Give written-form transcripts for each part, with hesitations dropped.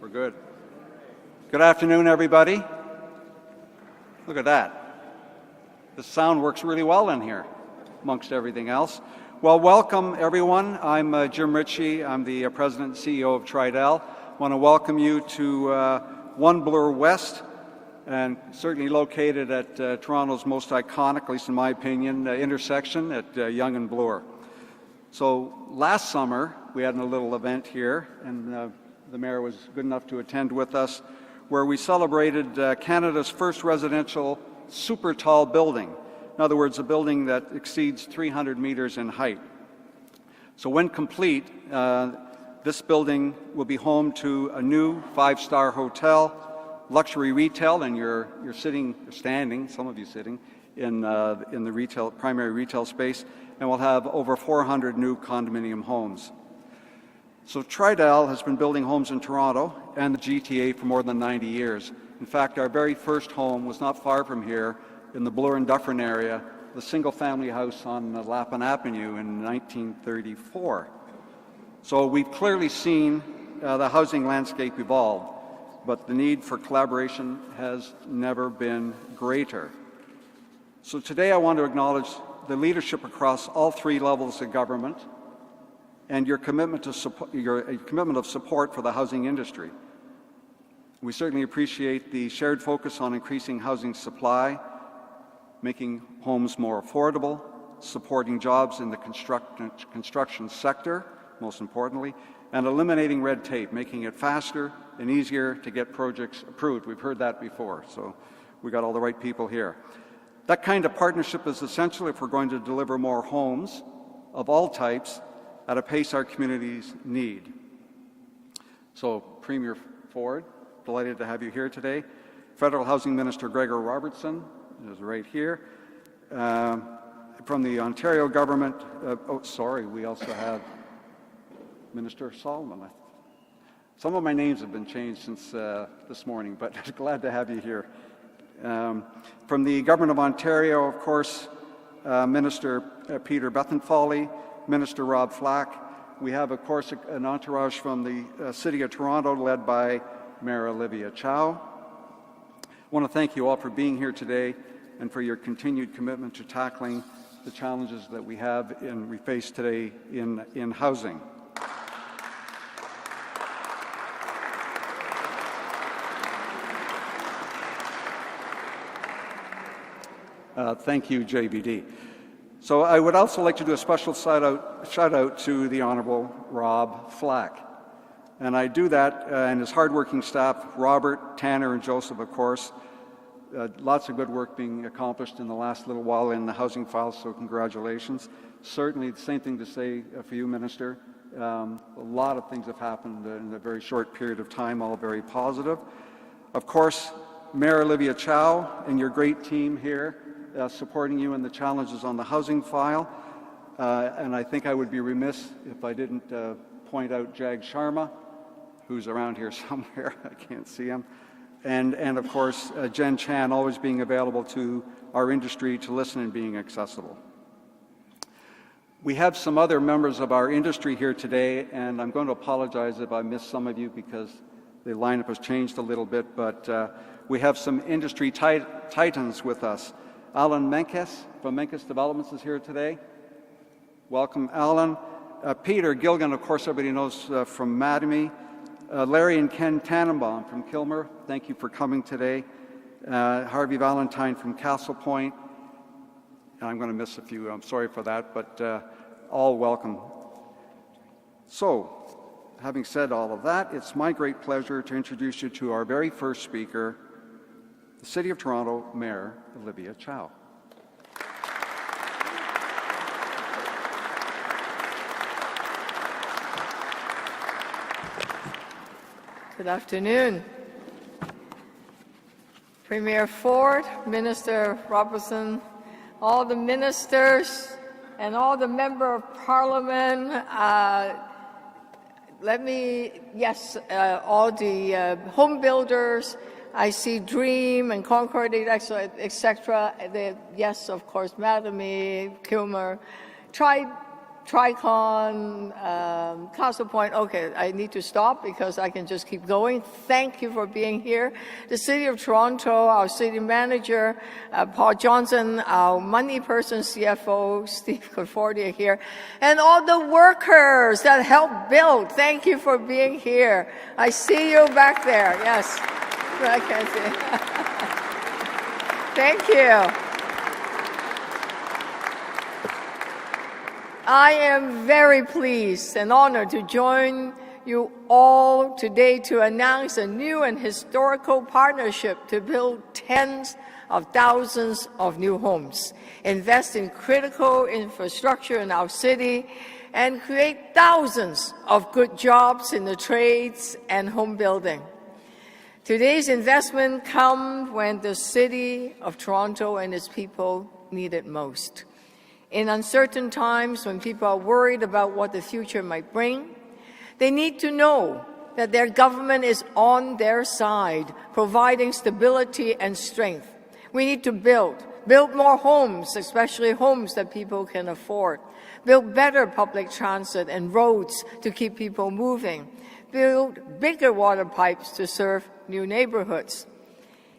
We're good. Good afternoon, everybody. Look at that. The sound works really well in here, amongst everything else. Well, welcome, everyone. I'm Jim Ritchie. I'm the President and CEO of Tridel. I want to welcome you to One Bloor West, and certainly located at Toronto's most iconic, at least in my opinion, intersection at Yonge and Bloor. So last summer, we had a little event here, and the mayor was good enough to attend with us, where we celebrated Canada's first residential super tall building. In other words, a building that exceeds 300 meters in height. So when complete, this building will be home to a new 5-star hotel, luxury retail, and you're standing, some of you sitting, in the primary retail space, and we'll have over 400 new condominium homes. So Tridel has been building homes in Toronto and the GTA for more than 90 years. In fact, our very first home was not far from here in the Bloor and Dufferin area, the single-family house on Lappin Avenue in 1934. So we've clearly seen the housing landscape evolve, but the need for collaboration has never been greater. So today I want to acknowledge the leadership across all three levels of government and your commitment of support for the housing industry. We certainly appreciate the shared focus on increasing housing supply, making homes more affordable, supporting jobs in the construction sector, most importantly, and eliminating red tape, making it faster and easier to get projects approved. We've heard that before, so we got all the right people here. That kind of partnership is essential if we're going to deliver more homes of all types at a pace our communities need. So, Premier Ford, delighted to have you here today. Federal Housing Minister Gregor Robertson is right here. From the Ontario government, we also have Minister Solomon. Some of my names have been changed since this morning, but glad to have you here. From the Government of Ontario, of course, Minister Peter Bethlenfalvy, Minister Rob Flack. We have, of course, an entourage from the City of Toronto led by Mayor Olivia Chow. I want to thank you all for being here today and for your continued commitment to tackling the challenges that we face today in housing. Thank you, JVD. So I would also like to do a special shout out to the Honourable Rob Flack. And I do that and his hardworking staff, Robert, Tanner, and Joseph, of course. Lots of good work being accomplished in the last little while in the housing file, so congratulations. Certainly the same thing to say for you, Minister. A lot of things have happened in a very short period of time, all very positive. Of course, Mayor Olivia Chow and your great team here supporting you in the challenges on the housing file. And I think I would be remiss if I didn't point out Jag Sharma, who's around here somewhere. I can't see him. And of course, Jen Chan, always being available to our industry to listen and being accessible. We have some other members of our industry here today, and I'm going to apologize if I missed some of you because the lineup has changed a little bit, but we have some industry titans with us. Alan Menkes from Menkes Developments is here today. Welcome, Alan. Peter Gilgan, of course, everybody knows from Mattamy. Larry and Ken Tannenbaum from Kilmer, thank you for coming today. Harvey Valentine from Castle Point. And I'm going to miss a few, I'm sorry for that, but all welcome. So, having said all of that, it's my great pleasure to introduce you to our very first speaker, the City of Toronto Mayor Olivia Chow. Good afternoon. Premier Ford, Minister Robertson, all the ministers, and all the Member of Parliament, all the home builders. I see Dream and Concord, etc. Yes, of course, Mattamy, Kilmer. Tricon, Castle Point. Okay, I need to stop because I can just keep going. Thank you for being here. The City of Toronto, our city manager, Paul Johnson, our money person, CFO, Steve Conforti here, and all the workers that helped build. Thank you for being here. I see you back there. Yes, I can see. Thank you. I am very pleased and honored to join you all today to announce a new and historical partnership to build tens of thousands of new homes, invest in critical infrastructure in our city, and create thousands of good jobs in the trades and home building. Today's investment comes when the City of Toronto and its people need it most. In uncertain times, when people are worried about what the future might bring, they need to know that their government is on their side, providing stability and strength. We need to build more homes, especially homes that people can afford, build better public transit and roads to keep people moving, build bigger water pipes to serve new neighborhoods.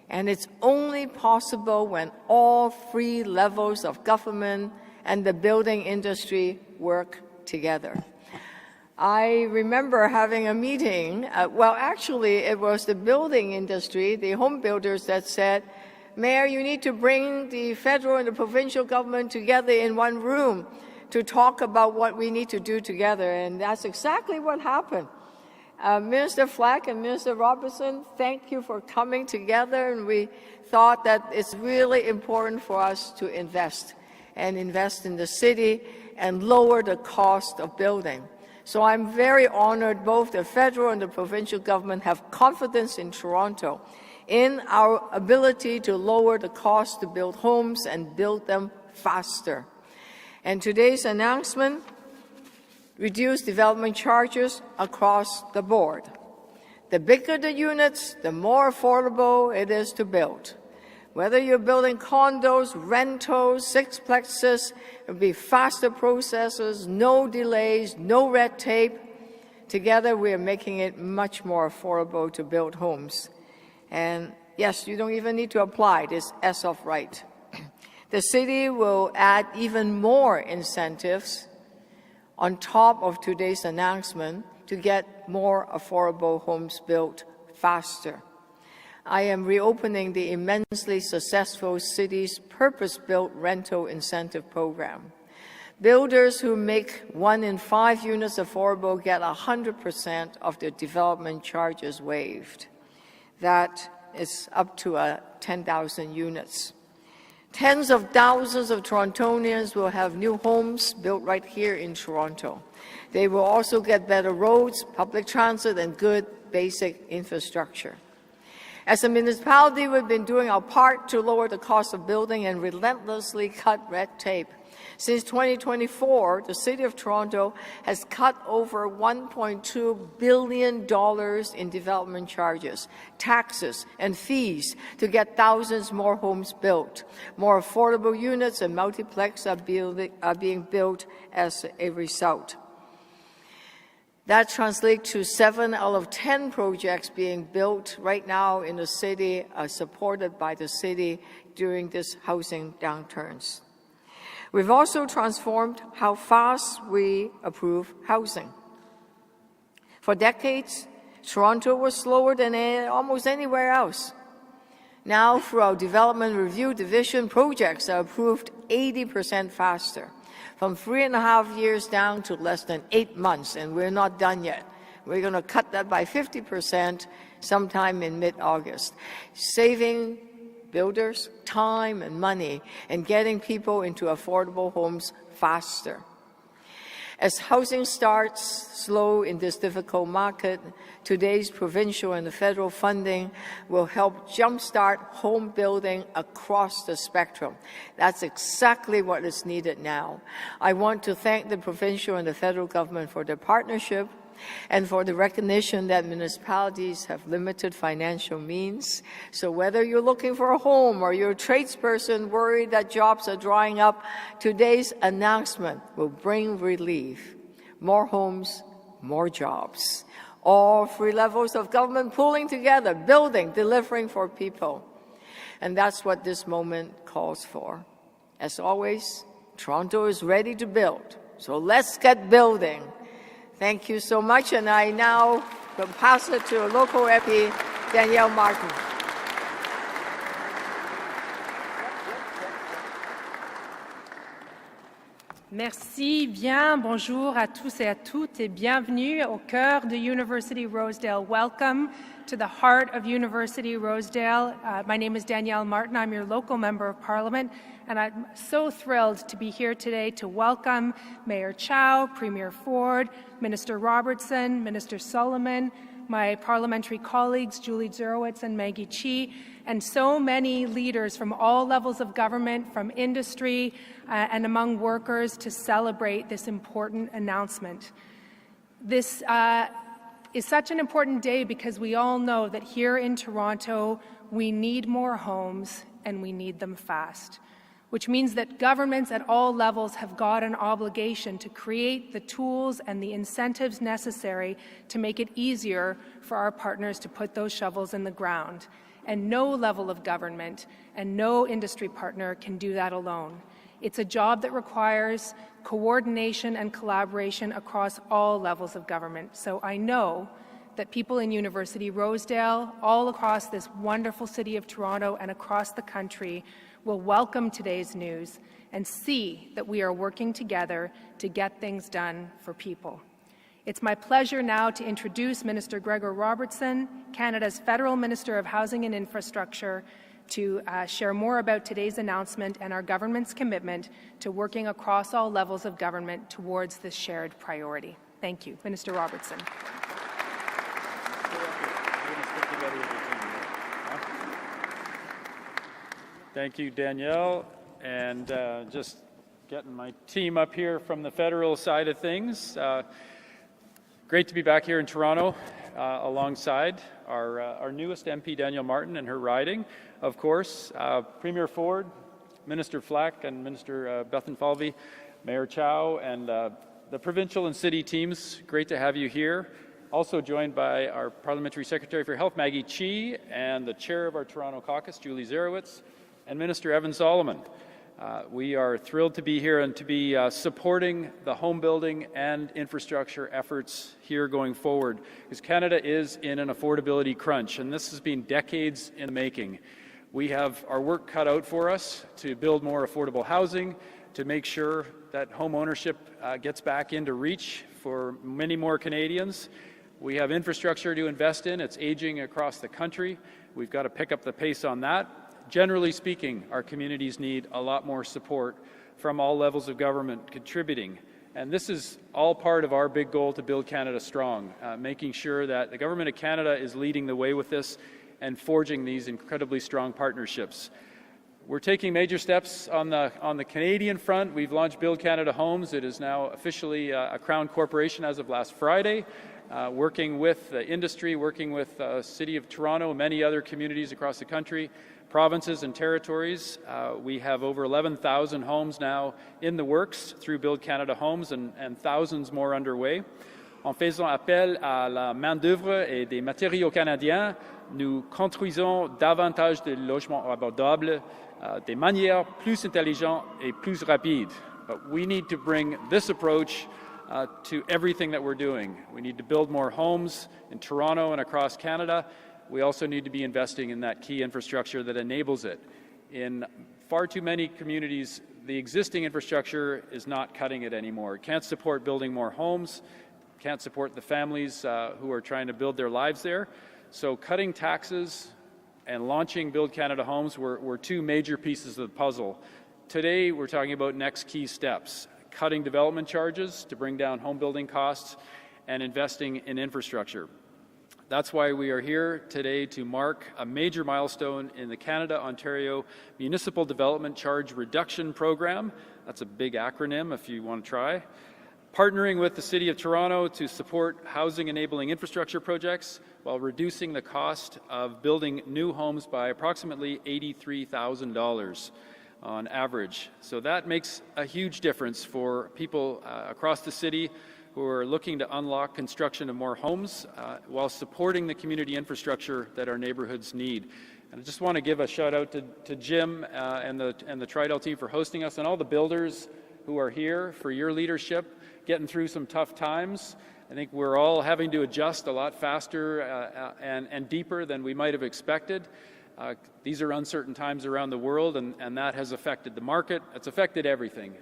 And it's only possible when all three levels of government and the building industry work together. I remember having a meeting, actually it was the building industry, the home builders that said, Mayor, you need to bring the federal and the provincial government together in one room to talk about what we need to do together, and that's exactly what happened. Minister Flack and Minister Robertson, thank you for coming together, and we thought that it's really important for us to invest in the city and lower the cost of building. So I'm very honored both the federal and the provincial government have confidence in Toronto in our ability to lower the cost to build homes and build them faster. And today's announcement, reduce development charges across the board. The bigger the units, the more affordable it is to build. Whether you're building condos, rentals, sixplexes, it will be faster processes, no delays, no red tape. Together, we are making it much more affordable to build homes. And yes, you don't even need to apply this as of right. The city will add even more incentives on top of today's announcement to get more affordable homes built faster. I am reopening the immensely successful city's purpose-built rental incentive program. Builders who make 1 in 5 units affordable get 100% of their development charges waived. That is up to 10,000 units. Tens of thousands of Torontonians will have new homes built right here in Toronto. They will also get better roads, public transit, and good basic infrastructure. As a municipality, we've been doing our part to lower the cost of building and relentlessly cut red tape. Since 2024, the City of Toronto has cut over $1.2 billion in development charges, taxes, and fees to get thousands more homes built. More affordable units and multiplexes are being built as a result. That translates to 7 out of 10 projects being built right now in the city, supported by the city during this housing downturns. We've also transformed how fast we approve housing. For decades, Toronto was slower than almost anywhere else. Now, through our Development Review Division, projects are approved 80% faster, from 3.5 years down to less than 8 months, and we're not done yet. We're going to cut that by 50% sometime in mid-August, saving builders time and money and getting people into affordable homes faster. As housing starts slow in this difficult market, today's provincial and federal funding will help jumpstart home building across the spectrum. That's exactly what is needed now. I want to thank the provincial and the federal government for their partnership. and for the recognition that municipalities have limited financial means. So whether you're looking for a home or you're a tradesperson worried that jobs are drying up, today's announcement will bring relief. More homes, more jobs. All three levels of government pulling together, building, delivering for people. And that's what this moment calls for. As always, Toronto is ready to build. So let's get building. Thank you so much, and I now will pass it to local MP Danielle Martin. Merci, bien, bonjour à tous et à toutes et bienvenue au cœur de University Rosedale. Welcome to the heart of University Rosedale. My name is Danielle Martin. I'm your local member of Parliament, and I'm so thrilled to be here today to welcome Mayor Chow, Premier Ford, Minister Robertson, Minister Solomon, my parliamentary colleagues Julie Zurowitz and Maggie Chi, and so many leaders from all levels of government, from industry and among workers to celebrate this important announcement. This is such an important day because we all know that here in Toronto, we need more homes and we need them fast, which means that governments at all levels have got an obligation to create the tools and the incentives necessary to make it easier for our partners to put those shovels in the ground. And no level of government and no industry partner can do that alone. It's a job that requires coordination and collaboration across all levels of government. So I know that people in University Rosedale, all across this wonderful city of Toronto and across the country, will welcome today's news and see that we are working together to get things done for people. It's my pleasure now to introduce Minister Gregor Robertson, Canada's Federal Minister of Housing and Infrastructure, to share more about today's announcement and our government's commitment to working across all levels of government towards this shared priority. Thank you. Minister Robertson. Thank you, Danielle. And just getting my team up here from the federal side of things. Great to be back here in Toronto alongside our newest MP, Danielle Martin, and her riding, of course, Premier Ford, Minister Flack, and Minister Bethlenfalvy, Mayor Chow, and the provincial and city teams. Great to have you here. Also joined by our Parliamentary Secretary for Health, Maggie Chi, and the Chair of our Toronto Caucus, Julie Zurowitz, and Minister Evan Solomon. We are thrilled to be here and to be supporting the home building and infrastructure efforts here going forward, because Canada is in an affordability crunch, and this has been decades in the making. We have our work cut out for us to build more affordable housing, to make sure that home ownership gets back into reach for many more Canadians. We have infrastructure to invest in. It's aging across the country. We've got to pick up the pace on that. Generally speaking, our communities need a lot more support from all levels of government contributing. And this is all part of our big goal to build Canada strong, making sure that the Government of Canada is leading the way with this and forging these incredibly strong partnerships. We're taking major steps on the Canadian front. We've launched Build Canada Homes. It is now officially a Crown corporation as of last Friday, working with the industry, working with the City of Toronto and many other communities across the country, provinces and territories. We have over 11,000 homes now in the works through Build Canada Homes and thousands more underway. En faisant appel à la main-d'œuvre et des matériaux canadiens, nous construisons davantage de logements abordables, de manière plus intelligente et plus rapide. But we need to bring this approach to everything that we're doing. We need to build more homes in Toronto and across Canada. We also need to be investing in that key infrastructure that enables it. In far too many communities, the existing infrastructure is not cutting it anymore. It can't support building more homes, can't support the families who are trying to build their lives there. So cutting taxes and launching Build Canada Homes were two major pieces of the puzzle. Today, we're talking about next key steps, cutting development charges to bring down home building costs and investing in infrastructure. That's why we are here today to mark a major milestone in the Canada-Ontario Municipal Development Charge Reduction Program. That's a big acronym if you want to try. partnering with the City of Toronto to support housing-enabling infrastructure projects while reducing the cost of building new homes by approximately $83,000 on average. So that makes a huge difference for people across the city who are looking to unlock construction of more homes while supporting the community infrastructure that our neighborhoods need. And I just want to give a shout out to Jim and the Tridel team for hosting us, and all the builders who are here for your leadership, getting through some tough times. I think we're all having to adjust a lot faster and deeper than we might have expected. These are uncertain times around the world, and that has affected the market. It's affected everything.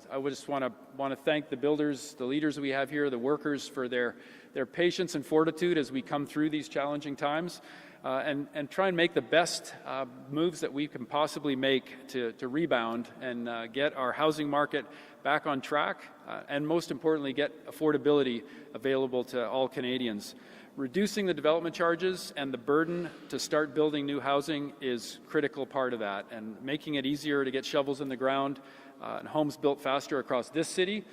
I would just want to thank the builders, the leaders we have here, the workers for their patience and fortitude as we come through these challenging times, and try and make the best moves that we can possibly make to rebound and get our housing market back on track, and most importantly, get affordability available to all Canadians. Reducing the development charges and the burden to start building new housing is a critical part of that, and making it easier to get shovels in the ground and homes built faster across this city.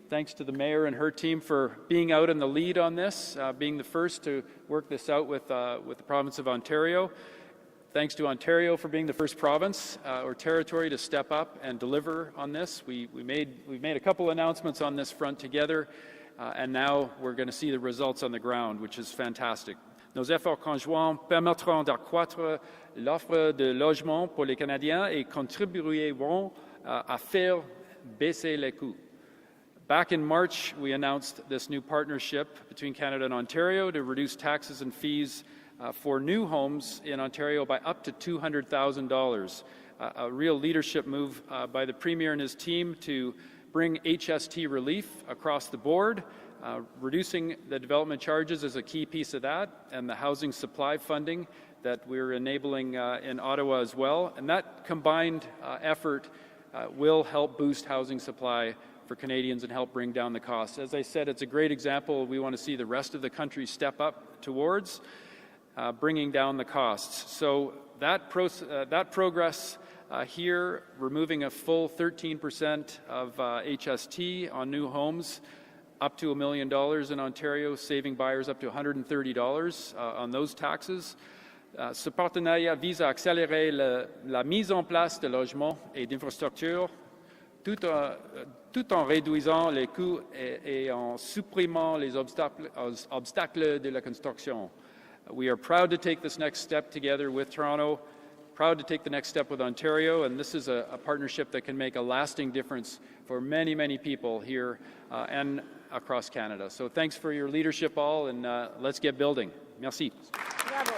Thanks to the mayor and her team for being out in the lead on this, being the first to work this out with the province of Ontario. Thanks to Ontario for being the first province or territory to step up and deliver on this. We've made a couple announcements on this front together, and now we're going to see the results on the ground, which is fantastic. Nos efforts conjoints permettront d'accroître l'offre de logement pour les Canadiens et contribueront à faire baisser les coûts. Back in March, we announced this new partnership between Canada and Ontario to reduce taxes and fees for new homes in Ontario by up to $200,000. A real leadership move by the Premier and his team to bring HST relief across the board. Reducing the development charges is a key piece of that, and the housing supply funding that we're enabling in Ottawa as well. And that combined effort will help boost housing supply for Canadians and help bring down the costs. As I said, it's a great example we want to see the rest of the country step up towards bringing down the costs. So that progress here, removing a full 13% of HST on new homes, up to $1 million in Ontario, saving buyers up to $130 on those taxes. Ce partenariat vise à accélérer la mise en place de logements et d'infrastructures tout en réduisant les coûts et en supprimant les obstacles de la construction. We are proud to take this next step together with Toronto, proud to take the next step with Ontario, and this is a partnership that can make a lasting difference for many, many people here and across Canada. So thanks for your leadership all, and let's get building. Merci. Bravo.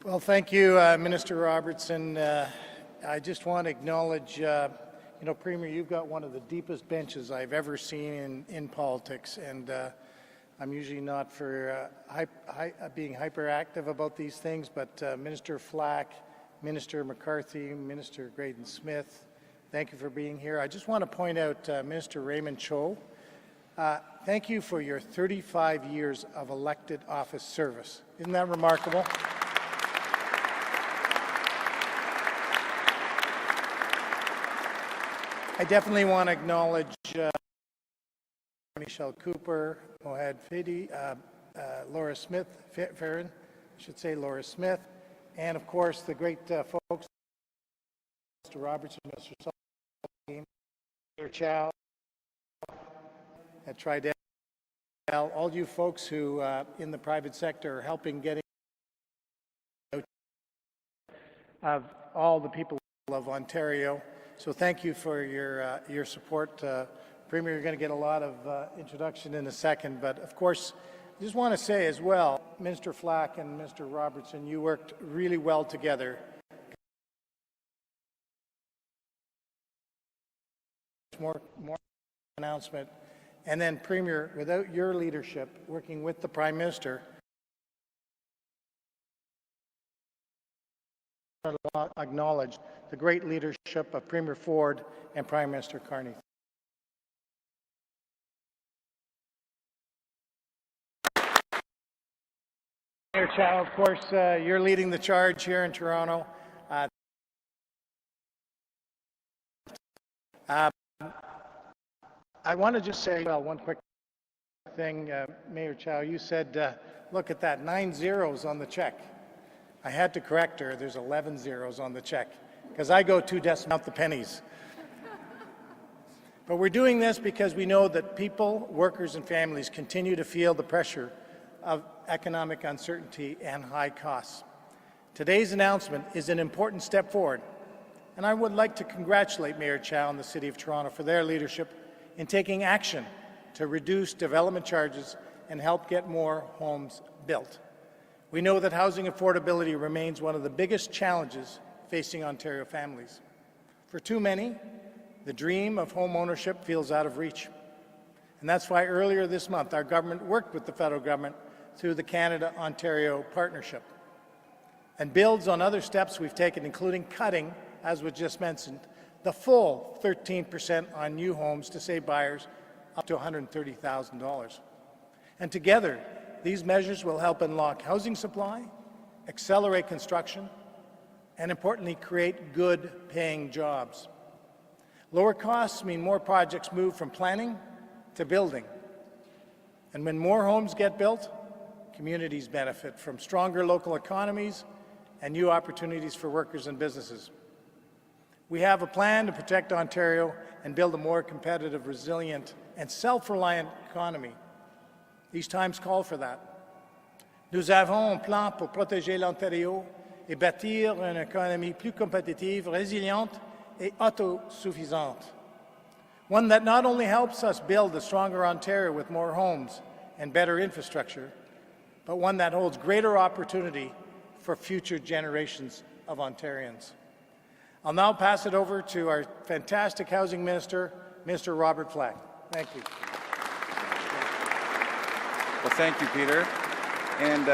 Well, thank you, Minister Robertson. I just want to acknowledge, Premier, you've got one of the deepest benches I've ever seen in politics, and I'm usually not for being hyperactive about these things, but Minister Flack, Minister McCarthy, Minister Graydon-Smith, thank you for being here. I just want to point out Minister Raymond Cho. Thank you for your 35 years of elected office service. Isn't that remarkable? I definitely want to acknowledge Michelle Cooper, Mohad Fidi, Laura Smith, Farron, I should say Laura Smith, and of course the great folks, Mr. Robertson, Mr. Sullivan, Olivia Chow, at Tridel, all you folks who in the private sector are helping getting of all the people of Ontario. So thank you for your support. Premier, you're going to get a lot of introduction in a second, but of course, I just want to say as well, Minister Flack and Mr. Robertson, you worked really well together. More announcement. And then, Premier, without your leadership, working with the Prime Minister, acknowledge the great leadership of Premier Ford and Prime Minister Carney. Mayor Chow, of course, you're leading the charge here in Toronto. I want to just say, well, one quick thing, Mayor Chow, you said, look at that, 9 zeros on the check. I had to correct her, there's 11 zeros on the check, because I go 2 decimal count the pennies. But we're doing this because we know that people, workers, and families continue to feel the pressure of economic uncertainty and high costs. Today's announcement is an important step forward, and I would like to congratulate Mayor Chow and the City of Toronto for their leadership in taking action to reduce development charges and help get more homes built. We know that housing affordability remains one of the biggest challenges facing Ontario families. For too many, the dream of home ownership feels out of reach. And that's why earlier this month our government worked with the federal government through the Canada-Ontario Partnership and builds on other steps we've taken, including cutting, as was just mentioned, the full 13% on new homes to save buyers up to $130,000. And together, these measures will help unlock housing supply, accelerate construction, and importantly, create good-paying jobs. Lower costs mean more projects move from planning to building. And when more homes get built, communities benefit from stronger local economies and new opportunities for workers and businesses. We have a plan to protect Ontario and build a more competitive, resilient, and self-reliant economy. These times call for that. Nous avons un plan pour protéger l'Ontario et bâtir une économie plus compétitive, résiliente et autosuffisante. One that not only helps us build a stronger Ontario with more homes and better infrastructure, but one that holds greater opportunity for future generations of Ontarians. I'll now pass it over to our fantastic Housing Minister, Mr. Robert Flack. Thank you. Well, thank you, Peter. And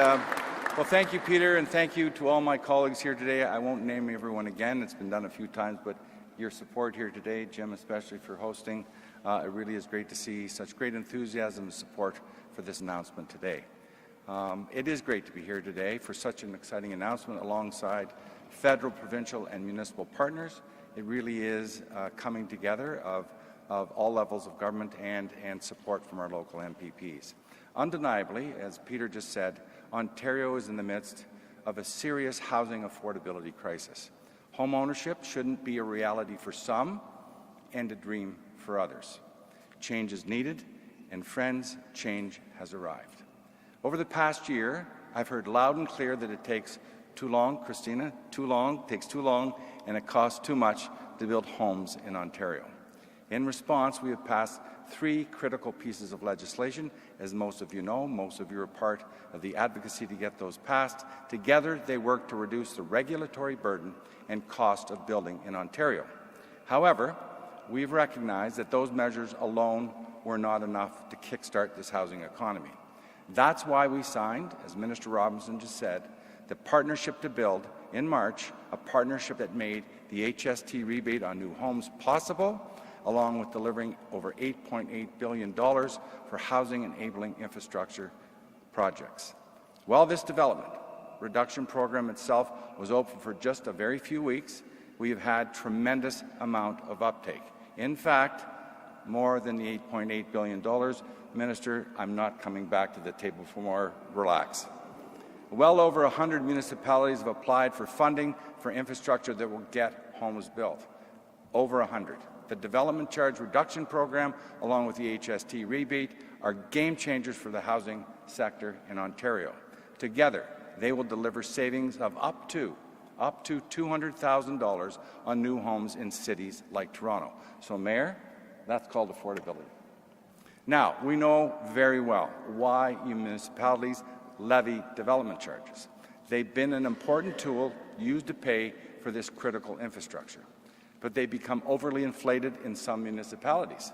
thank you, Peter, and thank you to all my colleagues here today. I won't name everyone again. It's been done a few times, but your support here today, Jim, especially for hosting. It really is great to see such great enthusiasm and support for this announcement today. It is great to be here today for such an exciting announcement alongside federal, provincial, and municipal partners. It really is coming together of all levels of government and support from our local MPPs. Undeniably, as Peter just said, Ontario is in the midst of a serious housing affordability crisis. Home ownership shouldn't be a reality for some and a dream for others. Change is needed, and friends, change has arrived. Over the past year, I've heard loud and clear that it takes too long, Christina, takes too long, and it costs too much to build homes in Ontario. In response, we have passed 3 critical pieces of legislation. As most of you know, most of you are part of the advocacy to get those passed. Together, they work to reduce the regulatory burden and cost of building in Ontario. However, we've recognized that those measures alone were not enough to kickstart this housing economy. That's why we signed, as Minister Robertson just said, the Partnership to Build in March, a partnership that made the HST rebate on new homes possible, along with delivering over $8.8 billion for housing-enabling infrastructure projects. While this development reduction program itself was open for just a very few weeks, we have had tremendous amount of uptake. In fact, more than the $8.8 billion. Minister, I'm not coming back to the table for more. Relax. Well over 100 municipalities have applied for funding for infrastructure that will get homes built. Over 100. The Development Charge Reduction Program, along with the HST rebate, are game changers for the housing sector in Ontario. Together, they will deliver savings of up to $200,000 on new homes in cities like Toronto. So, Mayor, that's called affordability. Now, we know very well why municipalities levy development charges. They've been an important tool used to pay for this critical infrastructure, but they become overly inflated in some municipalities.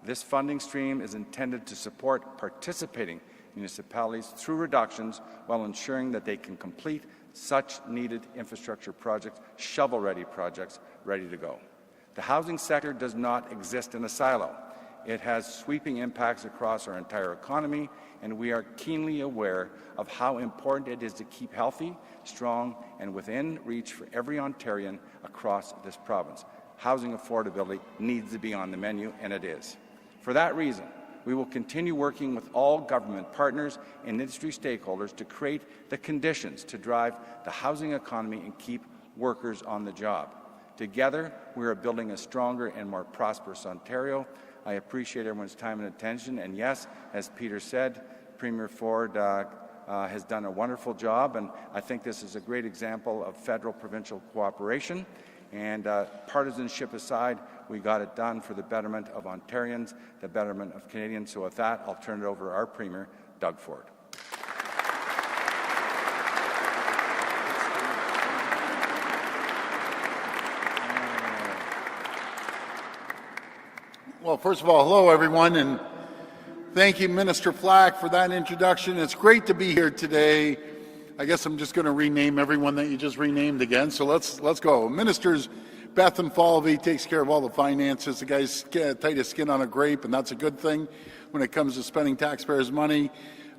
This funding stream is intended to support participating municipalities through reductions while ensuring that they can complete such needed infrastructure projects, shovel-ready projects, ready to go. The housing sector does not exist in a silo. It has sweeping impacts across our entire economy, and we are keenly aware of how important it is to keep healthy, strong, and within reach for every Ontarian across this province. Housing affordability needs to be on the menu, and it is. For that reason, we will continue working with all government partners and industry stakeholders to create the conditions to drive the housing economy and keep workers on the job. Together, we are building a stronger and more prosperous Ontario. I appreciate everyone's time and attention, and yes, as Peter said, Premier Ford has done a wonderful job, and I think this is a great example of federal-provincial cooperation. And partisanship aside, we got it done for the betterment of Ontarians, the betterment of Canadians. So with that, I'll turn it over to our Premier, Doug Ford. Well, first of all, hello everyone, and thank you, Minister Flack, for that introduction. It's great to be here today. I guess I'm just going to rename everyone that you just renamed again, so let's go. Ministers Bethlenfalvy takes care of all the finances. The guy's tightest skin on a grape, and that's a good thing when it comes to spending taxpayers' money.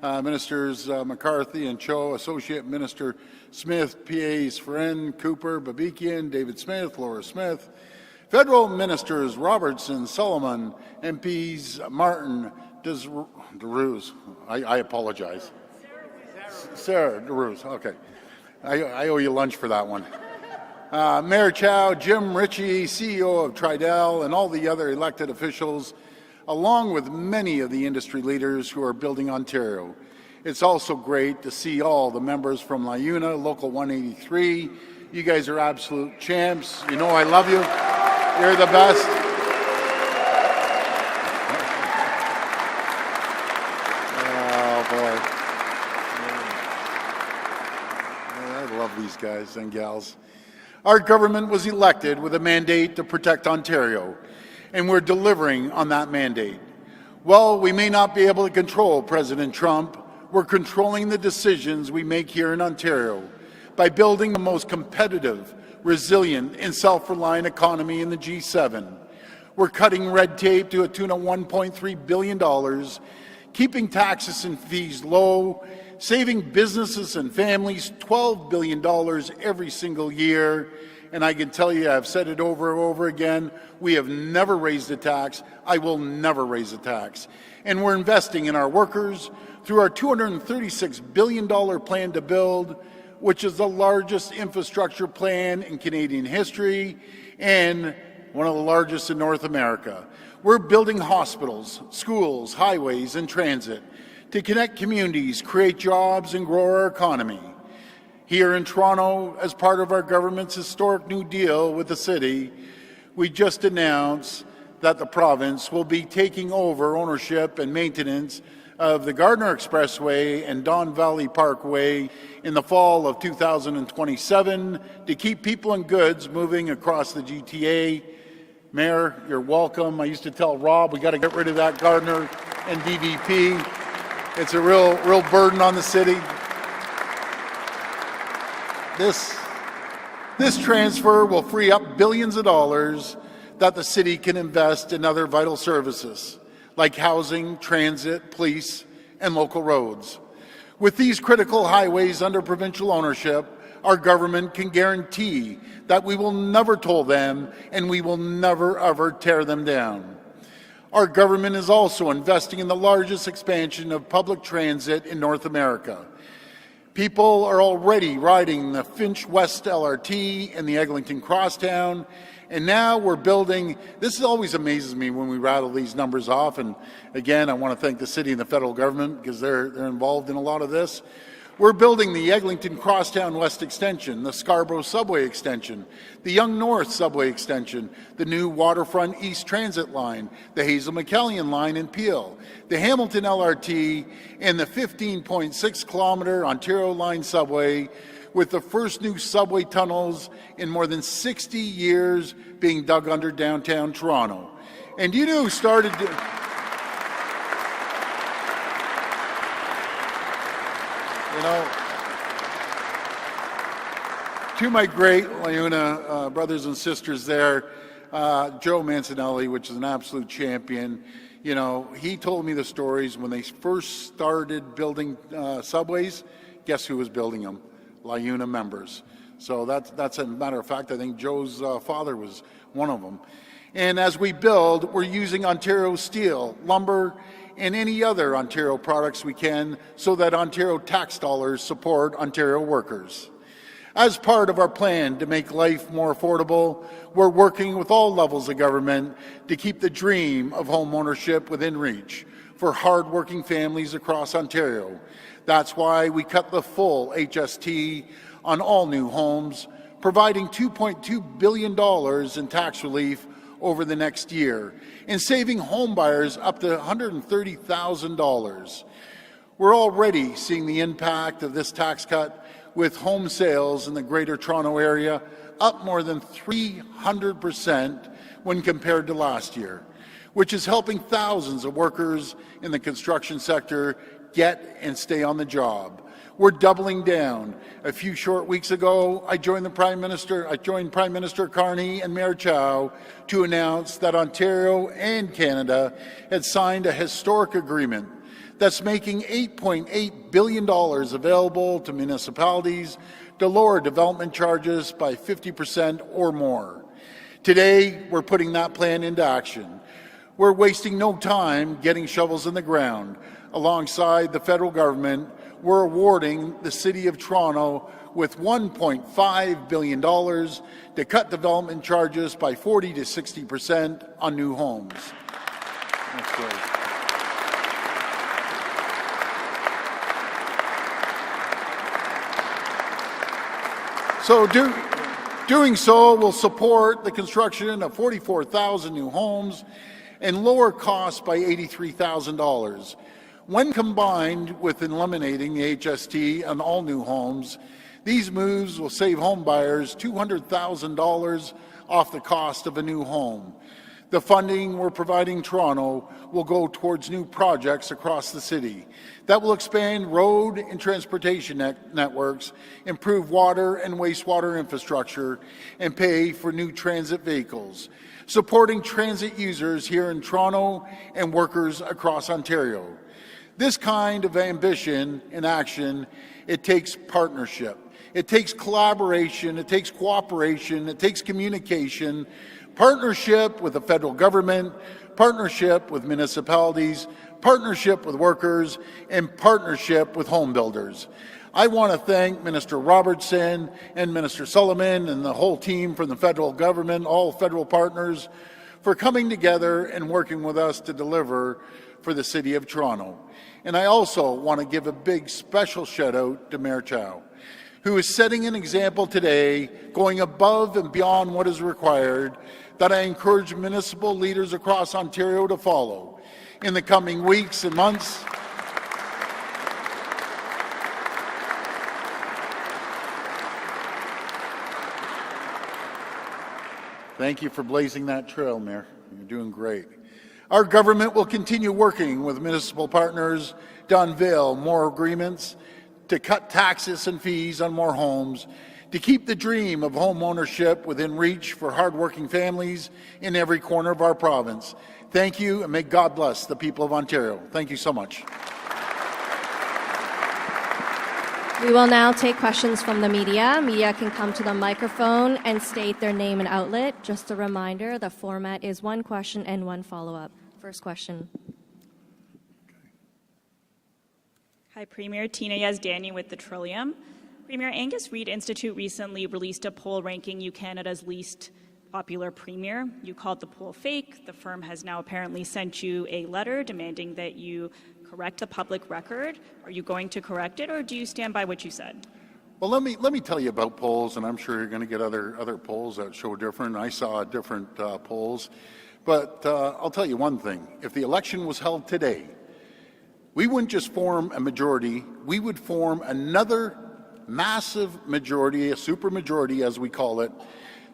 Ministers McCarthy and Chow, Associate Minister Smith, PAs Friend, Cooper, Babikian, David Smith, Laura Smith, Federal Ministers Robertson, Solomon, MPs Martin, DeRuse, I apologize. Sarah DeRuse, okay. I owe you lunch for that one. Mayor Chow, Jim Ritchie, CEO of Tridel, and all the other elected officials, along with many of the industry leaders who are building Ontario. It's also great to see all the members from LiUNA, Local 183. You guys are absolute champs. You know I love you. You're the best. Oh, boy. I love these guys and gals. Our government was elected with a mandate to protect Ontario, and we're delivering on that mandate. While we may not be able to control President Trump, we're controlling the decisions we make here in Ontario by building the most competitive, resilient, and self-reliant economy in the G7. We're cutting red tape to a tune of $1.3 billion, keeping taxes and fees low, saving businesses and families $12 billion every single year. And I can tell you, I've said it over and over again, we have never raised a tax. I will never raise a tax. And we're investing in our workers through our $236 billion plan to build, which is the largest infrastructure plan in Canadian history and one of the largest in North America. We're building hospitals, schools, highways, and transit to connect communities, create jobs, and grow our economy. Here in Toronto, as part of our government's historic New Deal with the city, we just announced that the province will be taking over ownership and maintenance of the Gardiner Expressway and Don Valley Parkway in the fall of 2027 to keep people and goods moving across the GTA. Mayor, you're welcome. I used to tell Rob we got to get rid of that Gardiner and DVP. It's a real burden on the city. This transfer will free up billions of dollars that the city can invest in other vital services like housing, transit, police, and local roads. With these critical highways under provincial ownership, our government can guarantee that we will never toll them and we will never ever tear them down. Our government is also investing in the largest expansion of public transit in North America. People are already riding the Finch West LRT and the Eglinton Crosstown, and now we're building, this always amazes me when we rattle these numbers off, and again, I want to thank the city and the federal government because they're involved in a lot of this. We're building the Eglinton Crosstown West Extension, the Scarborough Subway Extension, the Yonge North Subway Extension, the new Waterfront East Transit Line, the Hazel-McCallion Line in Peel, the Hamilton LRT, and the 15.6-kilometer Ontario Line Subway, with the first new subway tunnels in more than 60 years being dug under downtown Toronto. And you know who started... You know, to my great LiUNA brothers and sisters there, Joe Mancinelli, which is an absolute champion, You know, he told me the stories when they first started building subways. Guess who was building them? LIUNA members. So that's a matter of fact. I think Joe's father was one of them. And as we build, we're using Ontario steel, lumber, and any other Ontario products we can so that Ontario tax dollars support Ontario workers. As part of our plan to make life more affordable, we're working with all levels of government to keep the dream of home ownership within reach for hard-working families across Ontario. That's why we cut the full HST on all new homes, providing $2.2 billion in tax relief over the next year, and saving home buyers up to $130,000. We're already seeing the impact of this tax cut with home sales in the Greater Toronto Area up more than 300% when compared to last year, which is helping thousands of workers in the construction sector get and stay on the job. We're doubling down. A few short weeks ago, I joined Prime Minister Carney and Mayor Chow to announce that Ontario and Canada had signed a historic agreement that's making $8.8 billion available to municipalities to lower development charges by 50% or more. Today, we're putting that plan into action. We're wasting no time getting shovels in the ground. Alongside the federal government, we're awarding the City of Toronto with $1.5 billion to cut development charges by 40 to 60% on new homes. That's great. So doing so will support the construction of 44,000 new homes and lower costs by $83,000. When combined with eliminating the HST on all new homes, these moves will save home buyers $200,000 off the cost of a new home. The funding we're providing Toronto will go towards new projects across the city that will expand road and transportation networks, improve water and wastewater infrastructure, and pay for new transit vehicles, supporting transit users here in Toronto and workers across Ontario. This kind of ambition and action, it takes partnership. It takes collaboration, it takes cooperation, it takes communication, partnership with the federal government, partnership with municipalities, partnership with workers, and partnership with home builders. I want to thank Minister Robertson and Minister Sullivan and the whole team from the federal government, all federal partners, for coming together and working with us to deliver for the City of Toronto. And I also want to give a big special shout out to Mayor Chow, who is setting an example today, going above and beyond what is required, that I encourage municipal leaders across Ontario to follow in the coming weeks and months. Thank you for blazing that trail, Mayor. You're doing great. Our government will continue working with municipal partners to unveil more agreements, to cut taxes and fees on more homes, to keep the dream of home ownership within reach for hardworking families in every corner of our province. Thank you, and may God bless the people of Ontario. Thank you so much. We will now take questions from the media. Media can come to the microphone and state their name and outlet. Just a reminder, the format is one question and one follow-up. First question. Hi, Premier. Tina Yazdani with the Trillium. Premier, Angus Reid Institute recently released a poll ranking you Canada's least popular premier. You called the poll fake. The firm has now apparently sent you a letter demanding that you correct the public record. Are you going to correct it, or do you stand by what you said? Well, let me tell you about polls, and I'm sure you're going to get other polls that show different. I saw different polls, but I'll tell you one thing. If the election was held today, we wouldn't just form a majority, we would form another massive majority, a supermajority as we call it,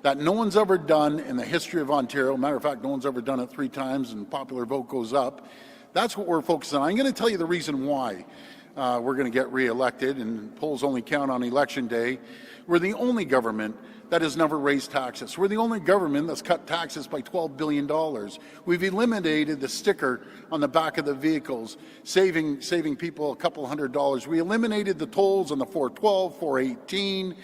that no one's ever done in the history of Ontario. Matter of fact, no one's ever done it 3 times and popular vote goes up. That's what we're focused on. I'm going to tell you the reason why. we're going to get reelected, and polls only count on election day. We're the only government that has never raised taxes. We're the only government that's cut taxes by $12 billion. We've eliminated the sticker on the back of the vehicles, saving people a couple $100. We eliminated the tolls on the 412, 418,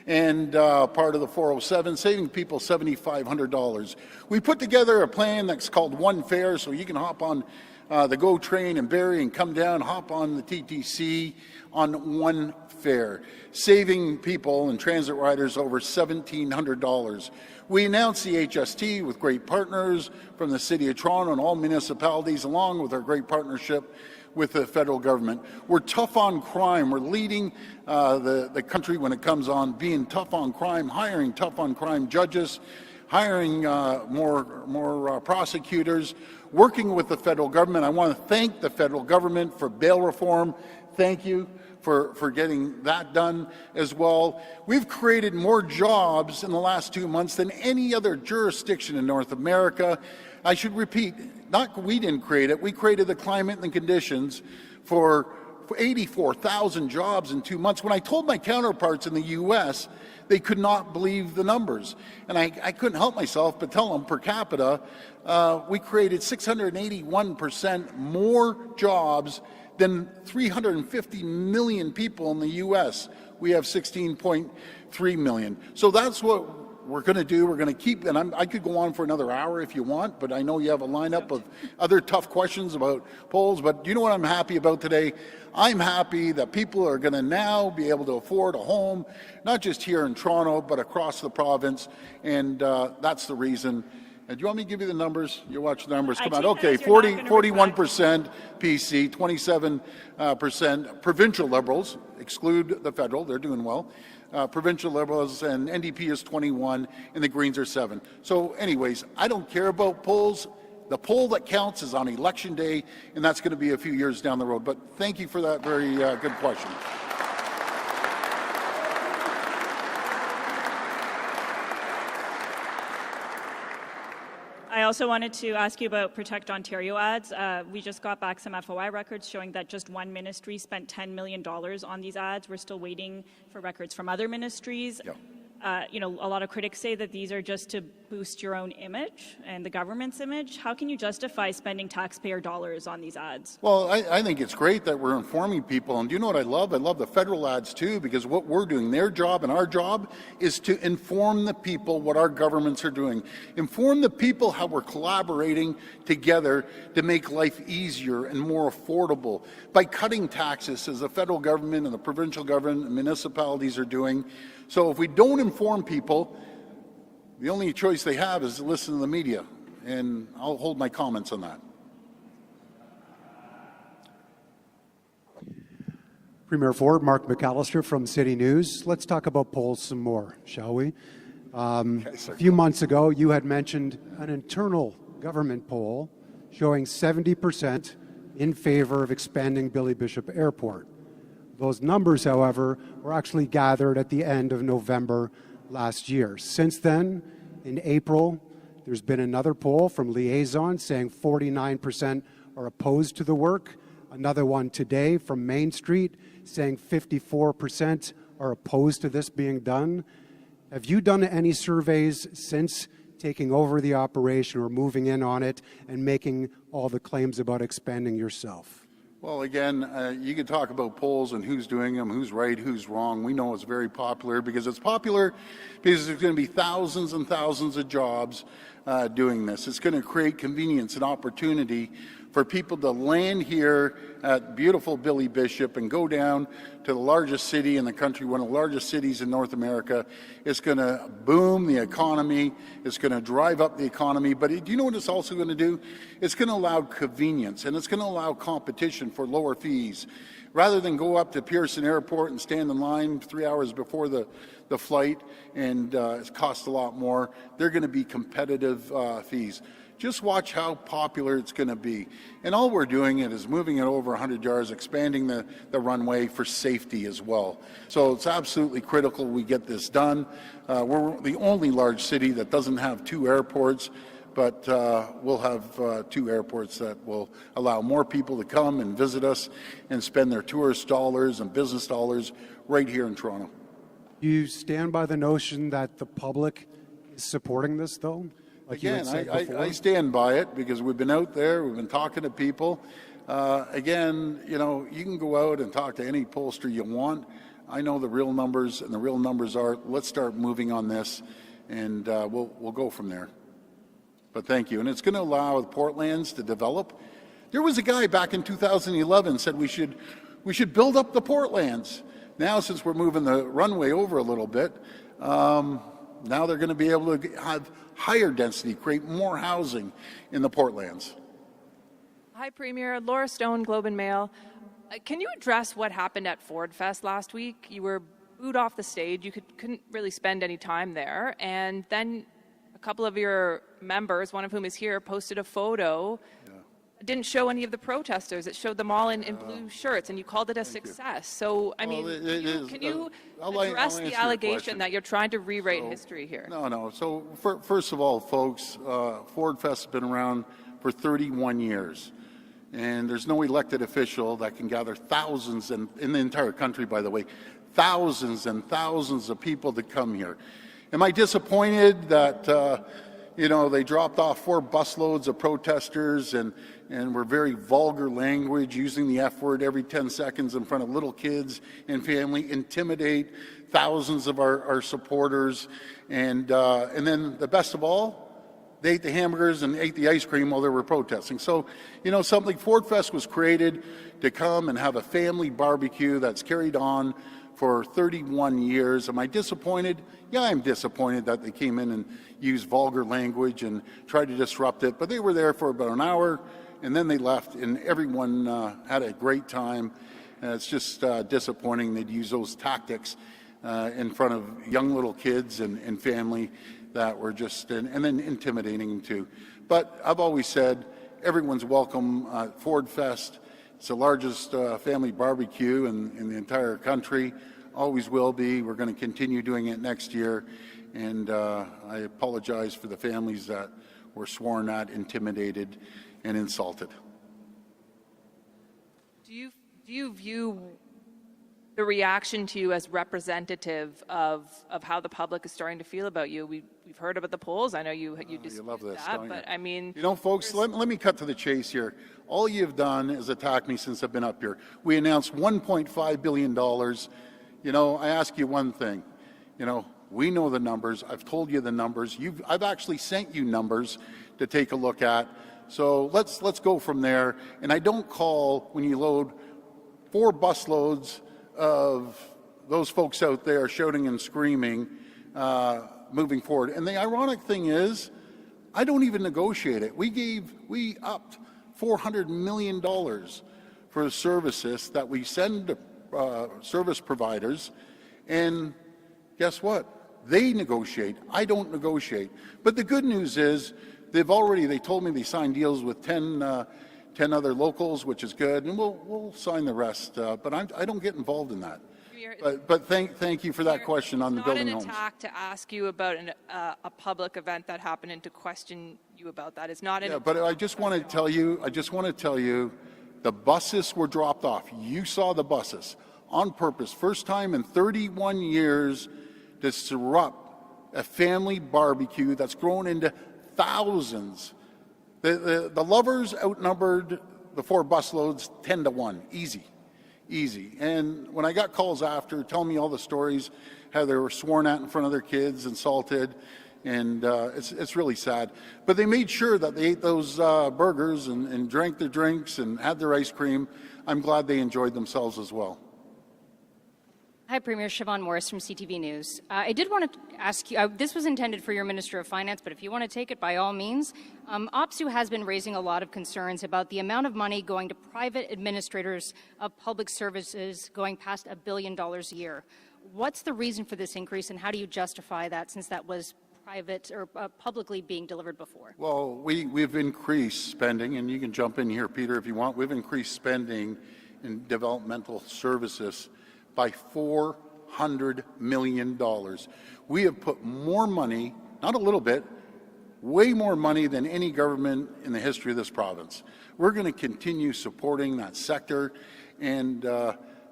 and part of the 407, saving people $7,500. We put together a plan that's called One Fare, so you can hop on the GO train in Barrie and come down, hop on the TTC on one fare, saving people and transit riders over $1,700. We announced the HST with great partners from the City of Toronto and all municipalities, along with our great partnership with the federal government. We're tough on crime. We're leading the country when it comes on being tough on crime, hiring tough on crime judges, hiring more prosecutors, working with the federal government. I want to thank the federal government for bail reform. Thank you for getting that done as well. We've created more jobs in the last 2 months than any other jurisdiction in North America. I should repeat, not we didn't create it, we created the climate and the conditions for 84,000 jobs in 2 months. When I told my counterparts in the U.S., they could not believe the numbers. And I couldn't help myself but tell them per capita, we created 681% more jobs than 350 million people in the U.S. We have 16.3 million. So that's what we're going to do. We're going to keep, and I could go on for another hour if you want, but I know you have a lineup of other tough questions about polls. But do you know what I'm happy about today? I'm happy that people are going to now be able to afford a home, not just here in Toronto, but across the province, and that's the reason. Do you want me to give you the numbers? You watch the numbers come out. Okay, 41% PC, 27% provincial Liberals, exclude the federal, they're doing well. Provincial Liberals and NDP is 21, and the Greens are 7. So anyways, I don't care about polls. The poll that counts is on election day, and that's going to be a few years down the road. But thank you for that very good question. I also wanted to ask you about Protect Ontario ads. We just got back some FOI records showing that just one ministry spent $10 million on these ads. We're still waiting for records from other ministries. Yep. A lot of critics say that these are just to boost your own image and the government's image. How can you justify spending taxpayer dollars on these ads? Well, I think it's great that we're informing people. And do you know what I love? I love the federal ads too, because what we're doing, their job and our job, is to inform the people what our governments are doing. Inform the people how we're collaborating together to make life easier and more affordable by cutting taxes, as the federal government and the provincial government and municipalities are doing. So if we don't inform people, the only choice they have is to listen to the media, and I'll hold my comments on that. Premier Ford, Mark McAllister from City News. Let's talk about polls some more, shall we? A few months ago, you had mentioned an internal government poll showing 70% in favor of expanding Billy Bishop Airport. Those numbers, however, were actually gathered at the end of November last year. Since then, in April, there's been another poll from Liaison saying 49% are opposed to the work. Another one today from Main Street saying 54% are opposed to this being done. Have you done any surveys since taking over the operation or moving in on it and making all the claims about expanding yourself? Well, again, you can talk about polls and who's doing them, who's right, who's wrong. We know it's very popular because there's going to be thousands and thousands of jobs doing this. It's going to create convenience and opportunity for people to land here at beautiful Billy Bishop and go down to the largest city in the country, one of the largest cities in North America. It's going to boom the economy. It's going to drive up the economy. But do you know what it's also going to do? It's going to allow convenience, and it's going to allow competition for lower fees. Rather than go up to Pearson Airport and stand in line 3 hours before the flight and it costs a lot more, they're going to be competitive fees. Just watch how popular it's going to be. And all we're doing is moving it over 100 yards, expanding the runway for safety as well. So it's absolutely critical we get this done. We're the only large city that doesn't have two airports. but we'll have 2 airports that will allow more people to come and visit us and spend their tourist dollars and business dollars right here in Toronto. You stand by the notion that the public is supporting this, though? Like Again, I stand by it because we've been out there, we've been talking to people. Again, you know, you can go out and talk to any pollster you want. I know the real numbers, and the real numbers are, let's start moving on this, and we'll go from there. But thank you. And it's going to allow the Portlands to develop. There was a guy back in 2011 said we should build up the Portlands. Now, since we're moving the runway over a little bit, now they're going to be able to have higher density, create more housing in the Portlands. Hi, Premier. Laura Stone, Globe and Mail. Can you address what happened at Ford Fest last week? You were booed off the stage. You couldn't really spend any time there. And then a couple of your members, one of whom is here, posted a photo. It didn't show any of the protesters. It showed them all in blue shirts, and you called it a success. So, I mean, can you address the allegation that you're trying to rewrite history here? No. So, first of all, folks, Ford Fest has been around for 31 years. And there's no elected official that can gather thousands, and in the entire country, by the way, thousands and thousands of people to come here. Am I disappointed that, they dropped off 4 busloads of protesters and were very vulgar language, using the F word every 10 seconds in front of little kids and family, intimidate thousands of our supporters, and then the best of all, they ate the hamburgers and ate the ice cream while they were protesting. So, something, Ford Fest was created to come and have a family barbecue that's carried on for 31 years. Am I disappointed? Yeah, I'm disappointed that they came in and used vulgar language and tried to disrupt it. But they were there for about an hour, and then they left, and everyone had a great time. And it's just disappointing they'd use those tactics in front of young little kids and family that were just, and then intimidating them too. But I've always said, everyone's welcome at Ford Fest. It's the largest family barbecue in the entire country, always will be. We're going to continue doing it next year. And I apologize for the families that were sworn at, intimidated, and insulted. Do you view the reaction to you as representative of how the public is starting to feel about you? We've heard about the polls. I know you dispute you love this, that, don't but you? I mean, folks, let me cut to the chase here. All you've done is attack me since I've been up here. We announced $1.5 billion. I ask you one thing. We know the numbers. I've told you the numbers. I've actually sent you numbers to take a look at. So let's go from there. And I don't call when you load 4 busloads of those folks out there shouting and screaming, moving forward. And the ironic thing is, I don't even negotiate it. We upped $400 million for the services that we send to service providers, and guess what? They negotiate. I don't negotiate. But the good news is, they told me they signed deals with 10 other locals, which is good, and we'll sign the rest. But I don't get involved in that. But thank you for that question on the building homes. It's not an attack to ask you about a public event that happened and to question you about that. It's not an but I just want to tell you, the buses were dropped off. You saw the buses on purpose. First time in 31 years to disrupt a family barbecue that's grown into thousands. The lovers outnumbered the 4 busloads 10-1, easy. And when I got calls after, telling me all the stories, how they were sworn at in front of their kids, insulted, and it's really sad. But they made sure that they ate those burgers and drank their drinks and had their ice cream. I'm glad they enjoyed themselves as well. Hi, Premier. Siobhan Morris from CTV News. I did want to ask you, this was intended for your Minister of Finance, but if you want to take it, by all means. OPSEU has been raising a lot of concerns about the amount of money going to private administrators of public services going past $1 billion a year. What's the reason for this increase, and how do you justify that, since that was private or publicly being delivered before? Well, we've increased spending, and you can jump in here, Peter, if you want. We've increased spending in developmental services by $400 million. We have put more money, not a little bit, way more money than any government in the history of this province. We're going to continue supporting that sector, and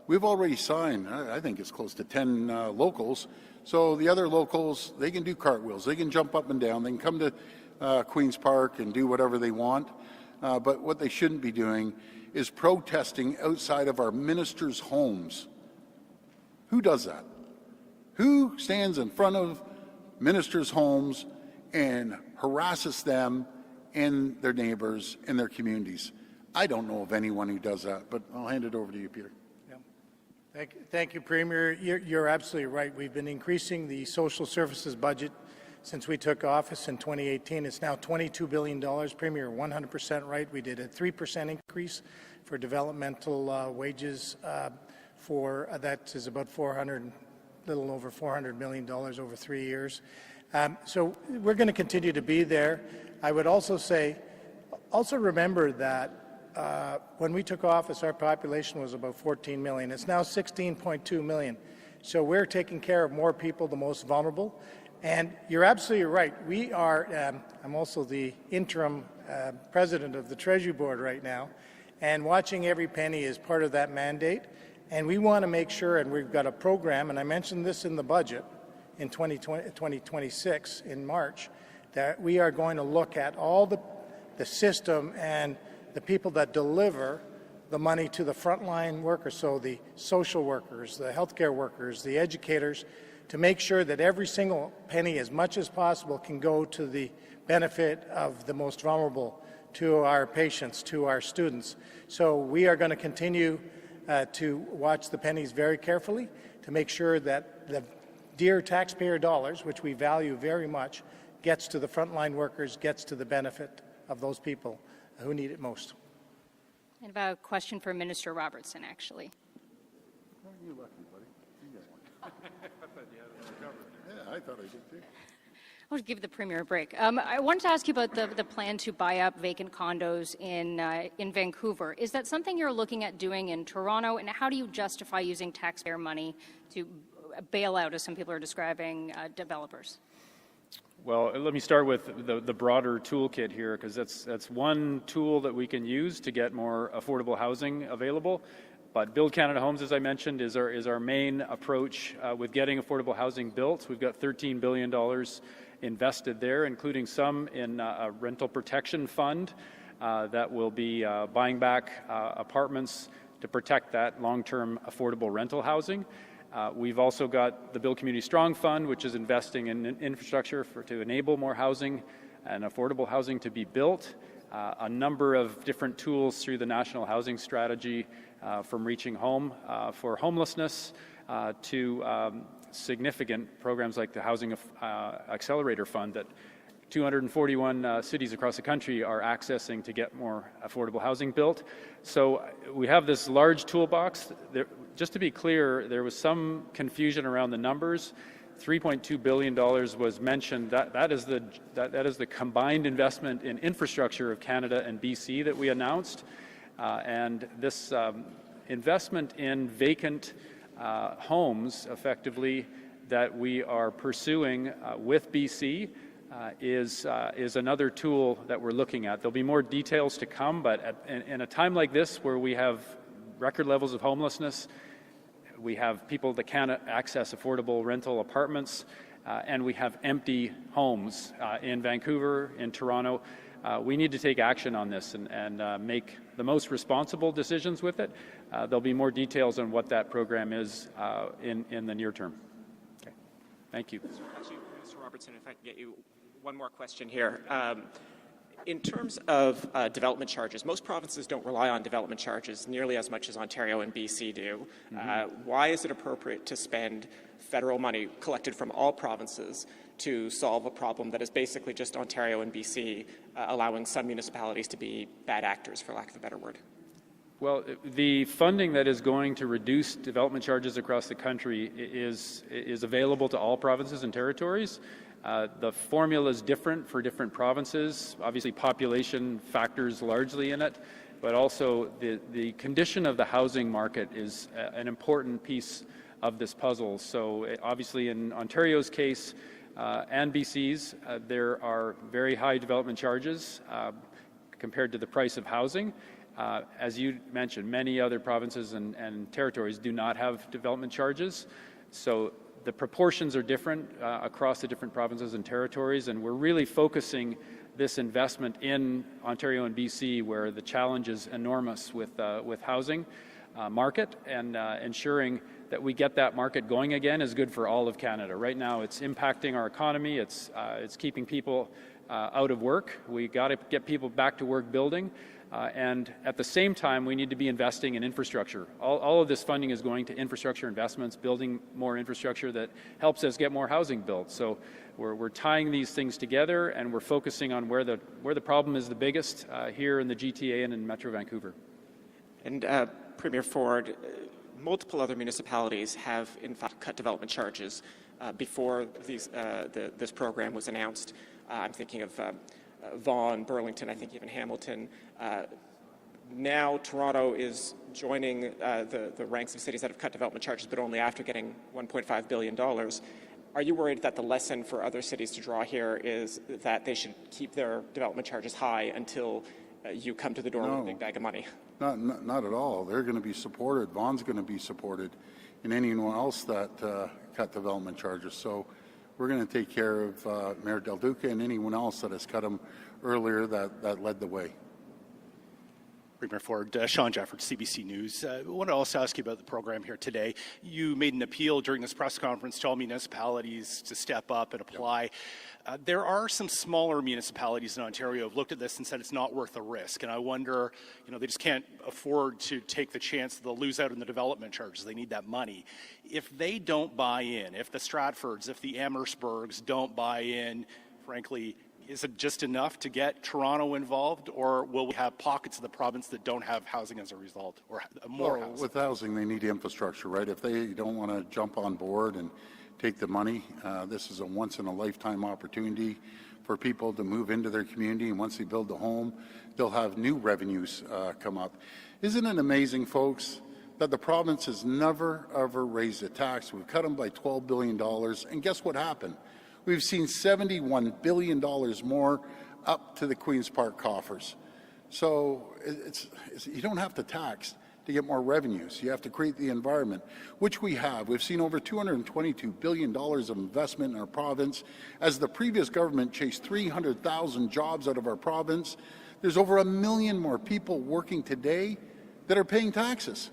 we've already signed, I think it's close to 10 locals. So the other locals, they can do cartwheels, they can jump up and down, they can come to Queen's Park and do whatever they want. But what they shouldn't be doing is protesting outside of our ministers' homes. Who does that? Who stands in front of ministers' homes and harasses them and their neighbors and their communities? I don't know of anyone who does that, but I'll hand it over to you, Peter. Thank you, Premier. You're absolutely right. We've been increasing the social services budget since we took office in 2018. It's now $22 billion. Premier, 100% right. We did a 3% increase for developmental wages that is about little over $400 million over 3 years. So we're going to continue to be there. I would also say, remember that when we took office, our population was about 14 million. It's now 16.2 million. So we're taking care of more people, the most vulnerable. And you're absolutely right. We are, I'm also the interim president of the Treasury Board right now, and watching every penny is part of that mandate. And we want to make sure, and we've got a program, and I mentioned this in the budget in 2026 in March, that we are going to look at all the system and the people that deliver the money to the frontline workers, so the social workers, the healthcare workers, the educators, to make sure that every single penny, as much as possible, can go to the benefit of the most vulnerable, to our patients, to our students. So we are going to continue to watch the pennies very carefully to make sure that the dear taxpayer dollars, which we value very much, gets to the frontline workers, gets to the benefit of those people who need it most. I have a question for Minister Robertson, actually. You're lucky, buddy. You got one. I thought you had it covered. Yeah, I thought I did too. I'll just give the Premier a break. I wanted to ask you about the plan to buy up vacant condos in Vancouver. Is that something you're looking at doing in Toronto, and how do you justify using taxpayer money to bail out, as some people are describing, developers? Well, let me start with the broader toolkit here, because that's one tool that we can use to get more affordable housing available. But Build Canada Homes, as I mentioned, is our main approach with getting affordable housing built. We've got $13 billion invested there, including some in a rental protection fund that will be buying back apartments to protect that long-term affordable rental housing. We've also got the Build Community Strong Fund, which is investing in infrastructure to enable more housing and affordable housing to be built. A number of different tools through the National Housing Strategy, from Reaching Home for homelessness to significant programs like the Housing Accelerator Fund that 241 cities across the country are accessing to get more affordable housing built. So we have this large toolbox. Just to be clear, there was some confusion around the numbers. $3.2 billion was mentioned. That is the combined investment in infrastructure of Canada and BC that we announced. And this investment in vacant homes, effectively, that we are pursuing with BC is another tool that we're looking at. There'll be more details to come, but in a time like this where we have record levels of homelessness, we have people that can't access affordable rental apartments, and we have empty homes in Vancouver, in Toronto. We need to take action on this and make the most responsible decisions with it. There'll be more details on what that program is in the near term. Okay. Thank you. Actually, Mr. Robertson, if I can get you one more question here. In terms of development charges, most provinces don't rely on development charges nearly as much as Ontario and BC do. Why is it appropriate to spend federal money collected from all provinces to solve a problem that is basically just Ontario and BC allowing some municipalities to be bad actors, for lack of a better word? Well, the funding that is going to reduce development charges across the country is available to all provinces and territories. The formula is different for different provinces. Obviously, population factors largely in it, but also the condition of the housing market is an important piece of this puzzle. So obviously in Ontario's case, and BC's, there are very high development charges compared to the price of housing. As you mentioned, many other provinces and territories do not have development charges. So the proportions are different across the different provinces and territories, and we're really focusing this investment in Ontario and BC, where the challenge is enormous with housing market, and ensuring that we get that market going again is good for all of Canada. Right now, it's impacting our economy. It's keeping people out of work. We got to get people back to work building. And at the same time, we need to be investing in infrastructure. All of this funding is going to infrastructure investments, building more infrastructure that helps us get more housing built. So we're tying these things together, and we're focusing on where the problem is the biggest here in the GTA and in Metro Vancouver. And Premier Ford, multiple other municipalities have in fact cut development charges before this program was announced. I'm thinking of Vaughan, Burlington, I think even Hamilton. Now Toronto is joining the ranks of cities that have cut development charges, but only after getting $1.5 billion. Are you worried that the lesson for other cities to draw here is that they should keep their development charges high until you come to the door with a big bag of money? Not at all. They're going to be supported. Vaughan's going to be supported, and anyone else that cut development charges. So we're going to take care of Mayor Del Duca and anyone else that has cut them earlier that led the way. Premier Ford, Sean Jeffords, CBC News. I want to also ask you about the program here today. You made an appeal during this press conference to all municipalities to step up and apply. There are some smaller municipalities in Ontario who have looked at this and said it's not worth the risk. And I wonder, they just can't afford to take the chance that they'll lose out on the development charges. They need that money. If they don't buy in, if the Stratfords, if the Amherstburgs don't buy in, frankly, is it just enough to get Toronto involved, or will we have pockets of the province that don't have housing as a result, or more housing? With housing, they need infrastructure, right? If they don't want to jump on board and take the money, this is a once-in-a-lifetime opportunity for people to move into their community, and once they build a home, they'll have new revenues come up. Isn't it amazing, folks, that the province has never, ever raised a tax? We've cut them by $12 billion, and guess what happened? We've seen $71 billion more up to the Queen's Park coffers. So you don't have to tax to get more revenues. You have to create the environment, which we have. We've seen over $222 billion of investment in our province. As the previous government chased 300,000 jobs out of our province, there's over 1 million more people working today that are paying taxes.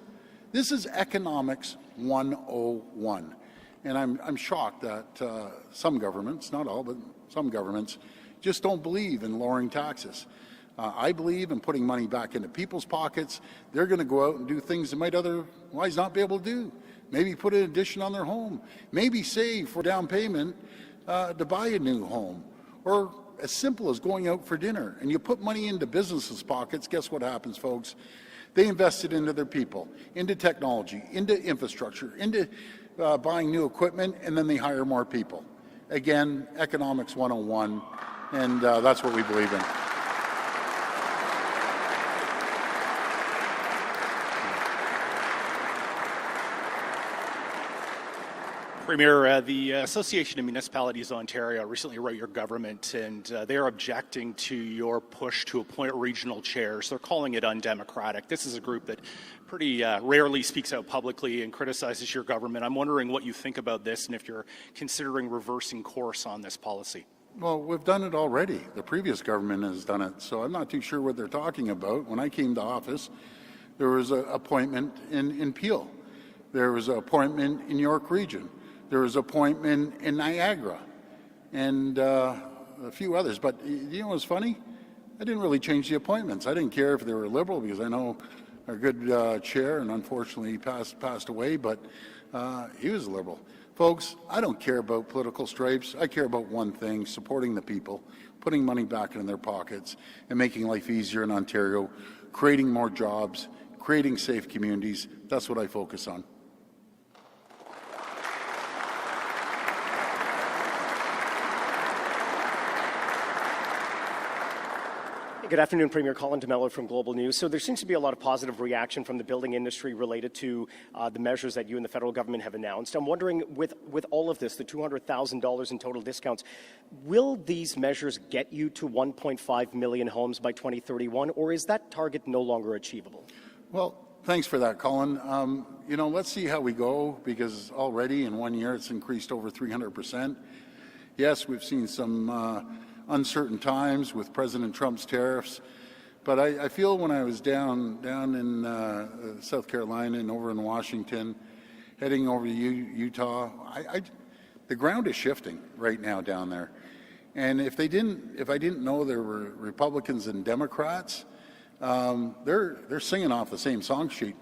This is economics 101. And I'm shocked that some governments, not all, but some governments, just don't believe in lowering taxes. I believe in putting money back into people's pockets. They're going to go out and do things they might otherwise not be able to do. Maybe put an addition on their home. Maybe save for down payment to buy a new home. Or as simple as going out for dinner. And you put money into businesses' pockets, guess what happens, folks? They invest it into their people, into technology, into infrastructure, into buying new equipment, and then they hire more people. Again, economics 101, and that's what we believe in. Premier, the Association of Municipalities of Ontario recently wrote your government, and they're objecting to your push to appoint regional chairs. They're calling it undemocratic. This is a group that pretty rarely speaks out publicly and criticizes your government. I'm wondering what you think about this and if you're considering reversing course on this policy. Well, we've done it already. The previous government has done it, so I'm not too sure what they're talking about. When I came to office, there was an appointment in Peel. There was an appointment in York Region. There was an appointment in Niagara and a few others. But you know what's funny? I didn't really change the appointments. I didn't care if they were Liberal because I know our good chair, and unfortunately he passed away, but he was a Liberal. Folks, I don't care about political stripes. I care about one thing, supporting the people, putting money back in their pockets, and making life easier in Ontario, creating more jobs, creating safe communities. That's what I focus on. Good afternoon, Premier. Colin DeMello from Global News. So there seems to be a lot of positive reaction from the building industry related to the measures that you and the federal government have announced. I'm wondering, with all of this, the $200,000 in total discounts, will these measures get you to 1.5 million homes by 2031, or is that target no longer achievable? Well, thanks for that, Colin. Let's see how we go, because already in 1 year it's increased over 300%. Yes, we've seen some uncertain times with President Trump's tariffs, but I feel when I was down in South Carolina and over in Washington, heading over to Utah, the ground is shifting right now down there. And if I didn't know there were Republicans and Democrats, they're singing off the same song sheet.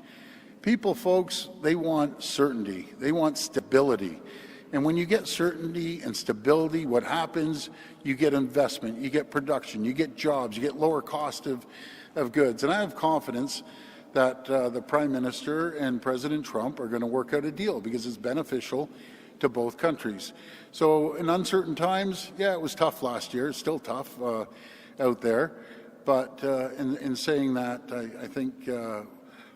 People, folks, they want certainty. They want stability. And when you get certainty and stability, what happens? You get investment, you get production, you get jobs, you get lower cost of goods. And I have confidence that the Prime Minister and President Trump are going to work out a deal, because it's beneficial to both countries. So in uncertain times, yeah, it was tough last year. It's still tough out there. But in saying that, I think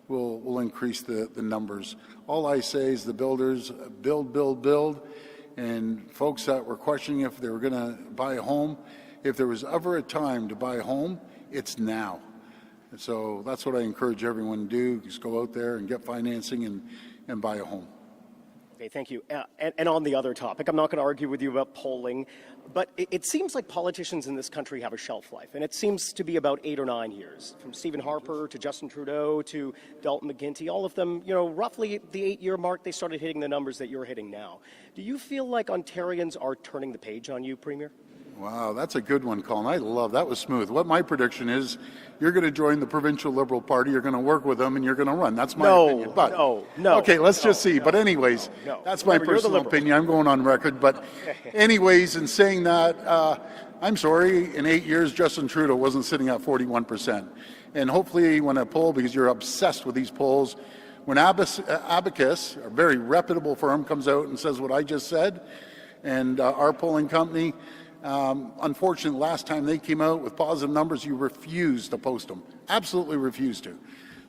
we'll increase the numbers. All I say is the builders build, and folks that were questioning if they were going to buy a home, if there was ever a time to buy a home, it's now. And so that's what I encourage everyone to do, just go out there and get financing and buy a home. Okay, thank you. And on the other topic, I'm not going to argue with you about polling, but it seems like politicians in this country have a shelf life, and it seems to be about 8 or 9 years. From Stephen Harper to Justin Trudeau to Dalton McGuinty, all of them, roughly the 8-year mark, they started hitting the numbers that you're hitting now. Do you feel like Ontarians are turning the page on you, Premier? Wow, that's a good one, Colin. I love that. Was smooth. What my prediction is, you're going to join the provincial Liberal Party, you're going to work with them, and you're going to run. That's my opinion. But, no. Okay, let's just see. But anyways, that's my personal opinion. I'm going on record. But anyways, in saying that, I'm sorry, in 8 years, Justin Trudeau wasn't sitting at 41%. And hopefully when a poll, because you're obsessed with these polls, when Abacus, a very reputable firm, comes out and says what I just said, and our polling company, unfortunately, last time they came out with positive numbers, you refused to post them. Absolutely refused to.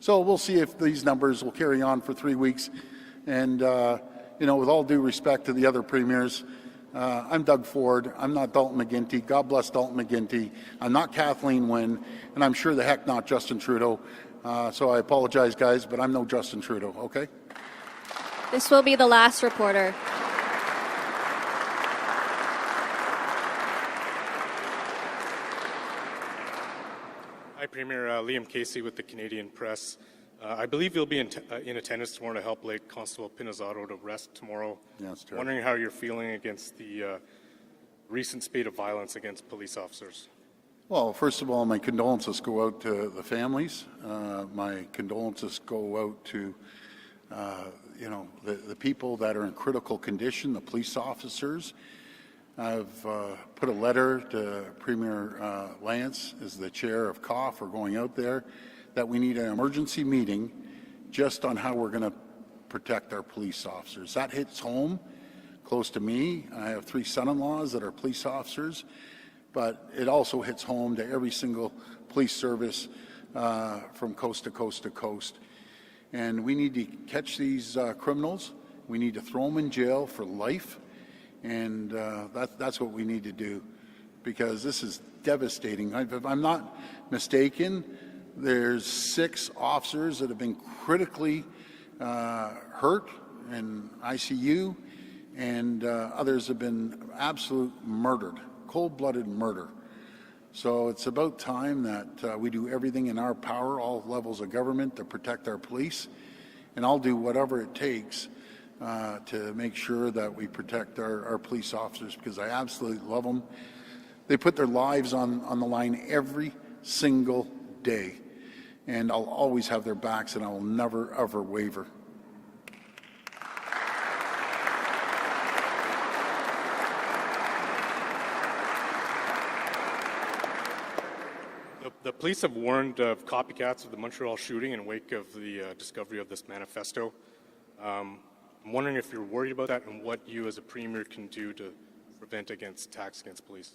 So we'll see if these numbers will carry on for 3 weeks. And, with all due respect to the other premiers, I'm Doug Ford. I'm not Dalton McGuinty. God bless Dalton McGuinty. I'm not Kathleen Wynne. And I'm sure the heck not Justin Trudeau. So I apologize, guys, but I'm no Justin Trudeau, okay? This will be the last reporter. Hi, Premier. Liam Casey with the Canadian Press. I believe you'll be in attendance tomorrow to help Lake Constable Pinizzotto to rest tomorrow. Yeah, that's true. Wondering how you're feeling against the recent spate of violence against police officers. Well, first of all, my condolences go out to the families. My condolences go out to, the people that are in critical condition, the police officers. I've put a letter to Premier Lance, as the chair of COF, we're going out there, that we need an emergency meeting just on how we're going to protect our police officers. That hits home close to me. I have 3 son-in-laws that are police officers, but it also hits home to every single police service from coast to coast to coast. And we need to catch these criminals. We need to throw them in jail for life. And that's what we need to do, because this is devastating. If I'm not mistaken, there's 6 officers that have been critically hurt in ICU, and others have been absolute murdered, cold-blooded murder. So it's about time that we do everything in our power, all levels of government, to protect our police. And I'll do whatever it takes to make sure that we protect our police officers, because I absolutely love them. They put their lives on the line every single day, and I'll always have their backs, and I will never, ever waver. The police have warned of copycats of the Montreal shooting in wake of the discovery of this manifesto. I'm wondering if you're worried about that, and what you as a premier can do to prevent attacks against police.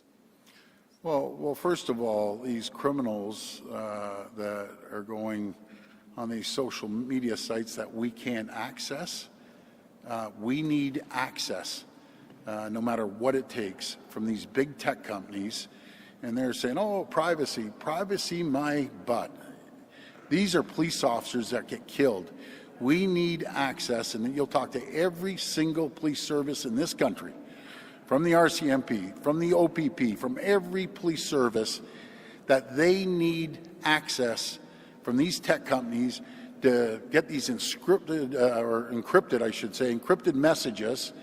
Well, first of all, these criminals that are going on these social media sites that we can't access, we need access, no matter what it takes, from these big tech companies. And they're saying, oh, privacy, privacy my butt. These are police officers that get killed. We need access, and you'll talk to every single police service in this country, from the RCMP, from the OPP, from every police service, that they need access from these tech companies to get these encrypted messages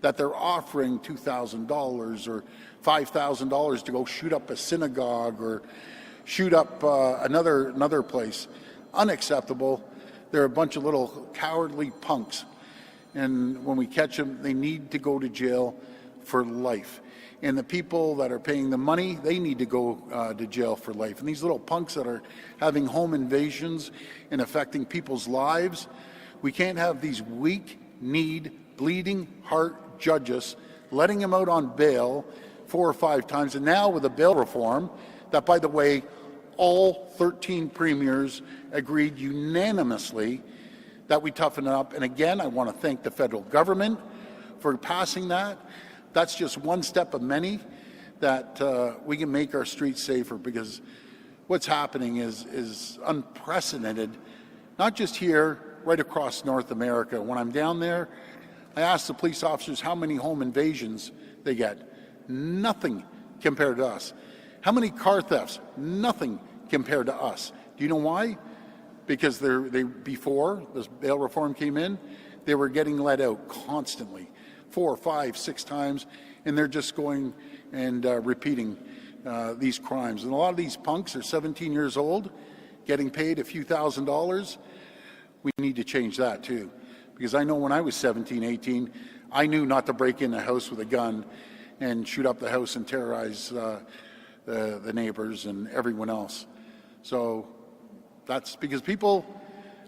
that they're offering $2,000 or $5,000 to go shoot up a synagogue or shoot up another place. Unacceptable. They're a bunch of little cowardly punks. And when we catch them, they need to go to jail for life. And the people that are paying the money, they need to go to jail for life. And these little punks that are having home invasions and affecting people's lives, we can't have these weak-kneed, bleeding heart judges letting them out on bail 4 or 5 times. And now with a bail reform that, by the way, all 13 premiers agreed unanimously that we toughen it up. And again, I want to thank the federal government for passing that. That's just one step of many that we can make our streets safer, because what's happening is unprecedented, not just here, right across North America. When I'm down there, I ask the police officers how many home invasions they get. Nothing compared to us. How many car thefts? Nothing compared to us. Do you know why? Because before this bail reform came in, they were getting let out constantly, 4, 5, 6 times, and they're just going and repeating these crimes. And a lot of these punks are 17 years old, getting paid a few $1,000s. We need to change that too, because I know when I was 17, 18, I knew not to break in a house with a gun and shoot up the house and terrorize the neighbors and everyone else. So that's because people,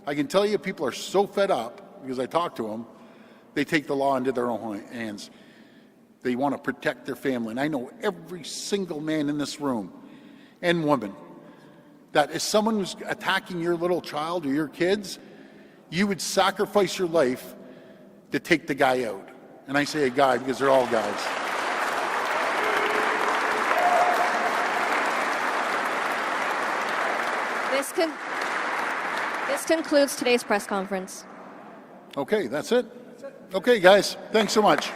I can tell you, people are so fed up, because I talk to them, they take the law into their own hands. They want to protect their family. And I know every single man in this room and woman that if someone was attacking your little child or your kids, you would sacrifice your life to take the guy out. And I say a guy because they're all guys. This concludes today's press conference. Okay, that's it. Okay, guys, thanks so much.